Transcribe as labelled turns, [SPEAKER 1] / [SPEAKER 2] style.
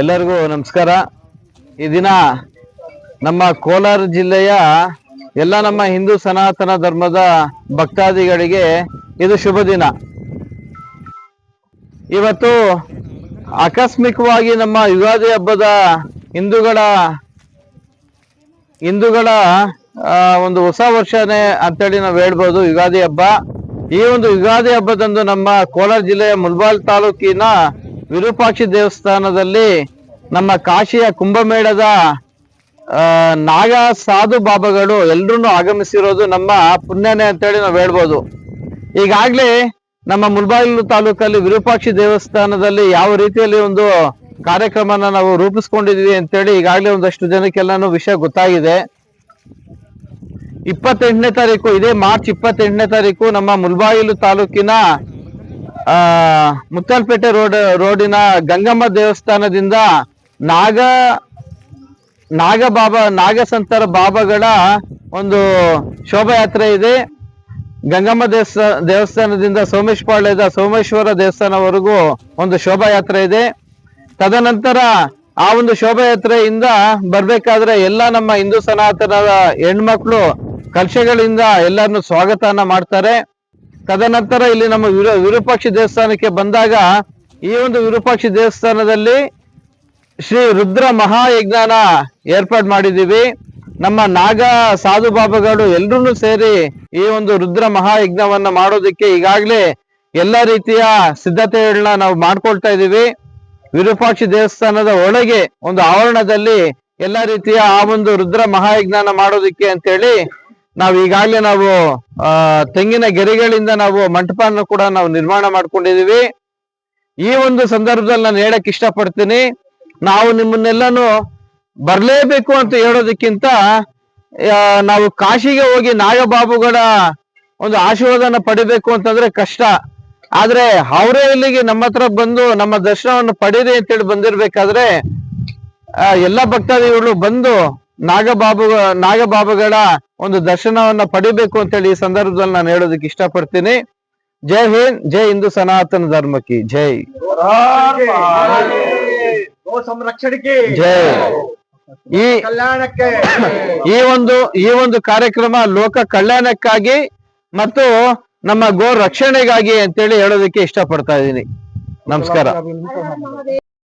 [SPEAKER 1] ಎಲ್ಲರಿಗೂ ನಮಸ್ಕಾರ. ಈ ದಿನ ನಮ್ಮ ಕೋಲಾರ ಜಿಲ್ಲೆಯ ಎಲ್ಲ ನಮ್ಮ ಹಿಂದೂ ಸನಾತನ ಧರ್ಮದ ಭಕ್ತಾದಿಗಳಿಗೆ ಇದು ಶುಭ ದಿನ. ಇವತ್ತು ಆಕಸ್ಮಿಕವಾಗಿ ನಮ್ಮ ಯುಗಾದಿ ಹಬ್ಬದ ಹಿಂದೂಗಳ ಒಂದು ಹೊಸ ವರ್ಷನೇ ಅಂತೇಳಿ ನಾವು ಹೇಳ್ಬೋದು ಯುಗಾದಿ ಹಬ್ಬ. ಈ ಒಂದು ಯುಗಾದಿ ಹಬ್ಬದಂದು ನಮ್ಮ ಕೋಲಾರ ಜಿಲ್ಲೆಯ ಮುಳಬಾಗಿಲು ತಾಲೂಕಿನ ವಿರೂಪಾಕ್ಷ ದೇವಸ್ಥಾನದಲ್ಲಿ ನಮ್ಮ ಕಾಶಿಯ ಕುಂಭಮೇಳದ ನಾಗ ಸಾಧು ಬಾಬಾಗಳು ಎಲ್ರೂ ಆಗಮಿಸಿರೋದು ನಮ್ಮ ಪುಣ್ಯನೇ ಅಂತೇಳಿ ನಾವು ಹೇಳ್ಬೋದು. ಈಗಾಗ್ಲೇ ನಮ್ಮ ಮುಳಬಾಗಿಲು ತಾಲೂಕಲ್ಲಿ ವಿರೂಪಾಕ್ಷ ದೇವಸ್ಥಾನದಲ್ಲಿ ಯಾವ ರೀತಿಯಲ್ಲಿ ಒಂದು ಕಾರ್ಯಕ್ರಮನ ನಾವು ರೂಪಿಸ್ಕೊಂಡಿದ್ವಿ ಅಂತೇಳಿ ಈಗಾಗಲೇ ಒಂದಷ್ಟು ಜನಕ್ಕೆಲ್ಲಾನು ವಿಷಯ ಗೊತ್ತಾಗಿದೆ. 28ನೇ ತಾರೀಕು, ಇದೇ ಮಾರ್ಚ್ 28ನೇ ತಾರೀಕು ನಮ್ಮ ಮುಳಬಾಗಿಲು ತಾಲೂಕಿನ ಮುತ್ತಲ್ಪೇಟೆ ರೋಡಿನ ಗಂಗಮ್ಮ ದೇವಸ್ಥಾನದಿಂದ ನಾಗಸಂತರ ಬಾಬಾಗಳ ಒಂದು ಶೋಭಾಯಾತ್ರೆ ಇದೆ. ಗಂಗಮ್ಮ ದೇವಸ್ಥಾನದಿಂದ ಸೋಮೇಶ್ವರ ದೇವಸ್ಥಾನವರೆಗೂ ಒಂದು ಶೋಭಾಯಾತ್ರೆ ಇದೆ. ತದನಂತರ ಆ ಒಂದು ಶೋಭಾಯಾತ್ರೆಯಿಂದ ಬರ್ಬೇಕಾದ್ರೆ ಎಲ್ಲ ನಮ್ಮ ಹಿಂದೂ ಸನಾತನದ ಹೆಣ್ಮಕ್ಳು ಕಲಶಗಳಿಂದ ಎಲ್ಲರನ್ನು ಸ್ವಾಗತನ ಮಾಡ್ತಾರೆ. ತದನಂತರ ಇಲ್ಲಿ ನಮ್ಮ ವಿರೂಪಾಕ್ಷ ದೇವಸ್ಥಾನಕ್ಕೆ ಬಂದಾಗ ಈ ಒಂದು ವಿರೂಪಾಕ್ಷ ದೇವಸ್ಥಾನದಲ್ಲಿ ಶ್ರೀ ರುದ್ರ ಮಹಾಯಜ್ಞಾನ ಏರ್ಪಾಡು ಮಾಡಿದ್ದೀವಿ. ನಮ್ಮ ನಾಗ ಸಾಧು ಬಾಬಾಗಳು ಎಲ್ರೂ ಸೇರಿ ಈ ಒಂದು ರುದ್ರ ಮಹಾಯಜ್ಞವನ್ನ ಮಾಡೋದಕ್ಕೆ ಈಗಾಗಲೇ ಎಲ್ಲ ರೀತಿಯ ಸಿದ್ಧತೆಗಳನ್ನ ನಾವು ಮಾಡ್ಕೊಳ್ತಾ ಇದ್ದೀವಿ. ವಿರೂಪಾಕ್ಷ ದೇವಸ್ಥಾನದ ಒಳಗೆ ಒಂದು ಆವರಣದಲ್ಲಿ ಎಲ್ಲ ರೀತಿಯ ಆ ಒಂದು ರುದ್ರ ಮಹಾಯಜ್ಞಾನ ಮಾಡೋದಕ್ಕೆ ಅಂತೇಳಿ ನಾವು ಈಗಾಗಲೇ ತೆಂಗಿನ ಗೆರೆಗಳಿಂದ ನಾವು ಮಂಟಪನ ಕೂಡ ನಾವು ನಿರ್ಮಾಣ ಮಾಡ್ಕೊಂಡಿದೀವಿ. ಈ ಒಂದು ಸಂದರ್ಭದಲ್ಲಿ ನಾನು ಹೇಳಕ್ ಇಷ್ಟಪಡ್ತೀನಿ, ನಾವು ನಿಮ್ಮನ್ನೆಲ್ಲಾನು ಬರ್ಲೇಬೇಕು ಅಂತ ಹೇಳೋದಕ್ಕಿಂತ ನಾವು ಕಾಶಿಗೆ ಹೋಗಿ ನಾಗಬಾಬುಗಳ ಒಂದು ಆಶೀರ್ವಾದನ ಪಡಿಬೇಕು ಅಂತಂದ್ರೆ ಕಷ್ಟ. ಆದ್ರೆ ಅವರೇ ಇಲ್ಲಿಗೆ ನಮ್ಮ ಹತ್ರ ಬಂದು ನಮ್ಮ ದರ್ಶನವನ್ನು ಪಡೀರಿ ಅಂತೇಳಿ ಬಂದಿರ್ಬೇಕಾದ್ರೆ ಎಲ್ಲ ಭಕ್ತಾದಿಗಳು ಬಂದು ನಾಗಬಾಬುಗಳ ಒಂದು ದರ್ಶನವನ್ನ ಪಡಿಬೇಕು ಅಂತೇಳಿ ಈ ಸಂದರ್ಭದಲ್ಲಿ ನಾನು ಹೇಳೋದಕ್ಕೆ ಇಷ್ಟಪಡ್ತೀನಿ. ಜೈ ಹಿಂದ್, ಜೈ ಹಿಂದೂ ಸನಾತನ ಧರ್ಮಕ್ಕೆ ಜೈ. ಜೈ. ಈ ಒಂದು ಕಾರ್ಯಕ್ರಮ ಲೋಕ ಕಲ್ಯಾಣಕ್ಕಾಗಿ ಮತ್ತು ನಮ್ಮ ಗೋ ರಕ್ಷಣೆಗಾಗಿ ಅಂತೇಳಿ ಹೇಳೋದಕ್ಕೆ ಇಷ್ಟಪಡ್ತಾ ಇದ್ದೀನಿ. ನಮಸ್ಕಾರ.